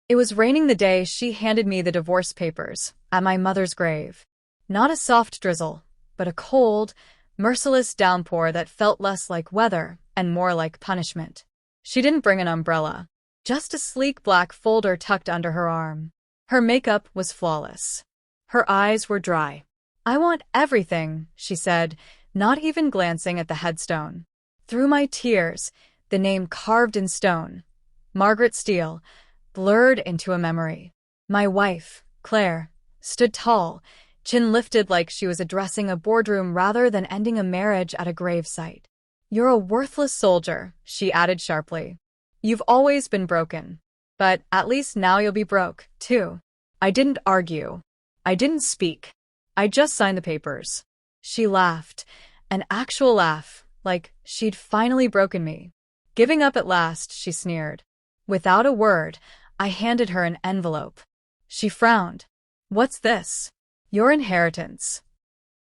It was raining the day she handed me the divorce papers at my mother's grave. Not a soft drizzle, but a cold, merciless downpour that felt less like weather and more like punishment. She didn't bring an umbrella, just a sleek black folder tucked under her arm. Her makeup was flawless. Her eyes were dry. "I want everything," she said, not even glancing at the headstone. Through my tears, the name carved in stone, Margaret Steele, blurred into a memory. My wife, Claire, stood tall, chin lifted like she was addressing a boardroom rather than ending a marriage at a gravesite. "You're a worthless soldier," she added sharply. "You've always been broken. But at least now you'll be broke, too." I didn't argue. I didn't speak. I just signed the papers. She laughed, an actual laugh, like she'd finally broken me. "Giving up at last," she sneered. Without a word, I handed her an envelope. She frowned. "What's this?" "Your inheritance."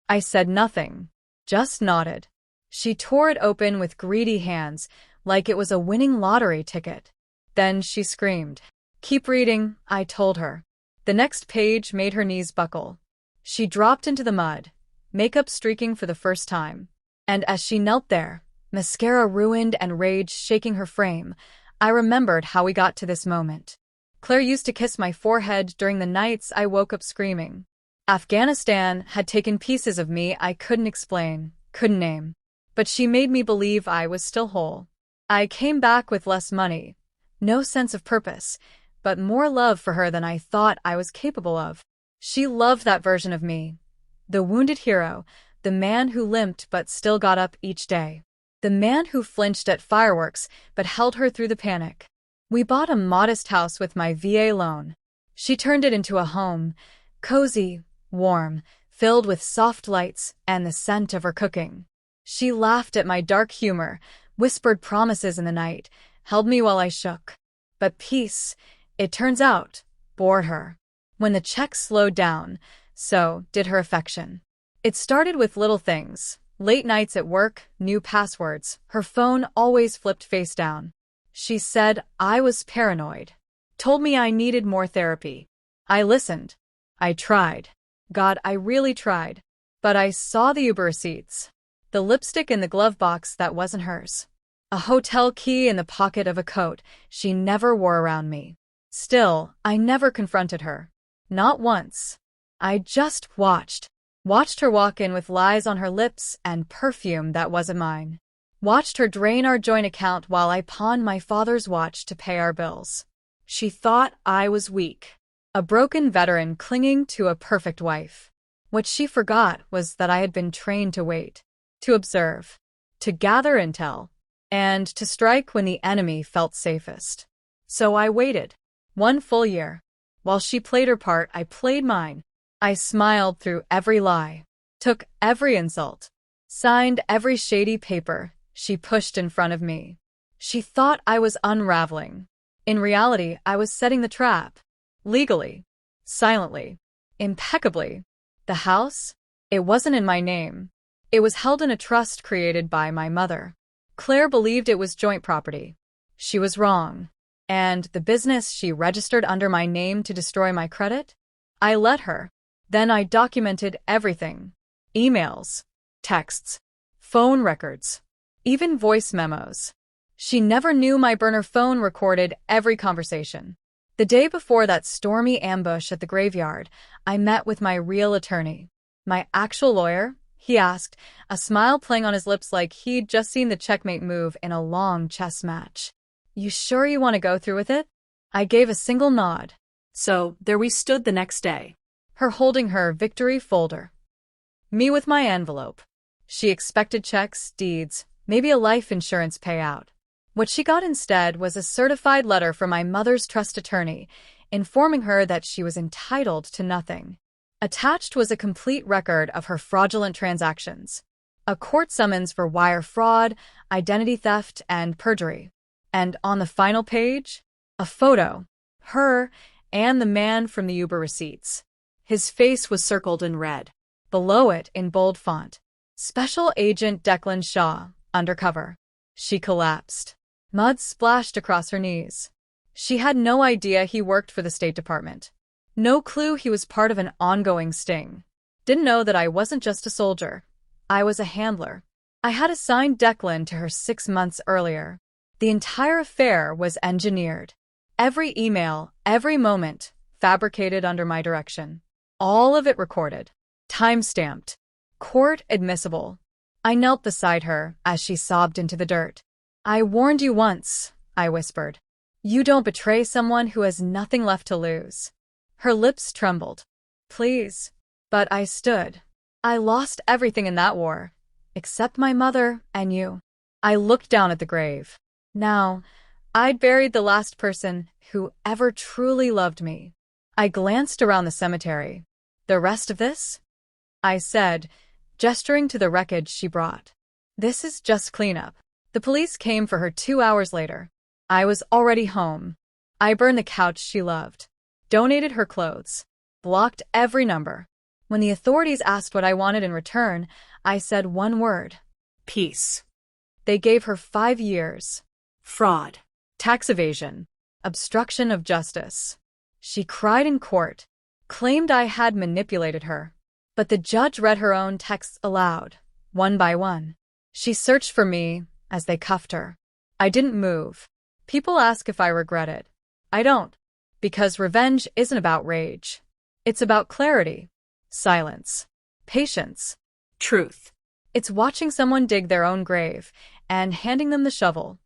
I said nothing, just nodded. She tore it open with greedy hands, like it was a winning lottery ticket. Then she screamed. "Keep reading," I told her. The next page made her knees buckle. She dropped into the mud, makeup streaking for the first time. And as she knelt there, mascara ruined and rage shaking her frame, I remembered how we got to this moment. Claire used to kiss my forehead during the nights I woke up screaming. Afghanistan had taken pieces of me I couldn't explain, couldn't name. But she made me believe I was still whole. I came back with less money, no sense of purpose, but more love for her than I thought I was capable of. She loved that version of me. The wounded hero, the man who limped but still got up each day. The man who flinched at fireworks but held her through the panic. We bought a modest house with my VA loan. She turned it into a home, cozy, warm, filled with soft lights and the scent of her cooking. She laughed at my dark humor, whispered promises in the night, held me while I shook. But peace, it turns out, bored her. When the check slowed down, so did her affection. It started with little things. Late nights at work, new passwords, her phone always flipped face down. She said I was paranoid. Told me I needed more therapy. I listened. I tried. God, I really tried. But I saw the Uber receipts. The lipstick in the glove box that wasn't hers. A hotel key in the pocket of a coat she never wore around me. Still, I never confronted her. Not once. I just watched. Watched her walk in with lies on her lips and perfume that wasn't mine. Watched her drain our joint account while I pawned my father's watch to pay our bills. She thought I was weak. A broken veteran clinging to a perfect wife. What she forgot was that I had been trained to wait, to observe, to gather intel, and to strike when the enemy felt safest. So I waited. 1 full year. While she played her part, I played mine. I smiled through every lie, took every insult, signed every shady paper she pushed in front of me. She thought I was unraveling. In reality, I was setting the trap. Legally, silently, impeccably. The house? It wasn't in my name. It was held in a trust created by my mother. Claire believed it was joint property. She was wrong. And the business she registered under my name to destroy my credit? I let her. Then I documented everything. Emails, texts, phone records, even voice memos. She never knew my burner phone recorded every conversation. The day before that stormy ambush at the graveyard, I met with my real attorney. "My actual lawyer?" he asked, a smile playing on his lips like he'd just seen the checkmate move in a long chess match. "You sure you want to go through with it?" I gave a single nod. So there we stood the next day, her holding her victory folder. Me with my envelope. She expected checks, deeds, maybe a life insurance payout. What she got instead was a certified letter from my mother's trust attorney, informing her that she was entitled to nothing. Attached was a complete record of her fraudulent transactions. A court summons for wire fraud, identity theft, and perjury. And on the final page, a photo. Her and the man from the Uber receipts. His face was circled in red. Below it, in bold font, Special Agent Declan Shaw, undercover. She collapsed. Mud splashed across her knees. She had no idea he worked for the State Department. No clue he was part of an ongoing sting. Didn't know that I wasn't just a soldier. I was a handler. I had assigned Declan to her 6 months earlier. The entire affair was engineered. Every email, every moment, fabricated under my direction. All of it recorded. Time-stamped. Court admissible. I knelt beside her as she sobbed into the dirt. "I warned you once," I whispered. "You don't betray someone who has nothing left to lose." Her lips trembled. "Please." But I stood. I lost everything in that war, except my mother and you. I looked down at the grave. Now, I'd buried the last person who ever truly loved me. I glanced around the cemetery. "The rest of this?" I said, gesturing to the wreckage she brought. "This is just cleanup." The police came for her 2 hours later. I was already home. I burned the couch she loved, donated her clothes, blocked every number. When the authorities asked what I wanted in return, I said one word: peace. They gave her 5 years. Fraud, tax evasion, obstruction of justice. She cried in court, claimed I had manipulated her. But the judge read her own texts aloud, one by one. She searched for me as they cuffed her. I didn't move. People ask if I regret it. I don't. Because revenge isn't about rage. It's about clarity, silence, patience, truth. It's watching someone dig their own grave and handing them the shovel.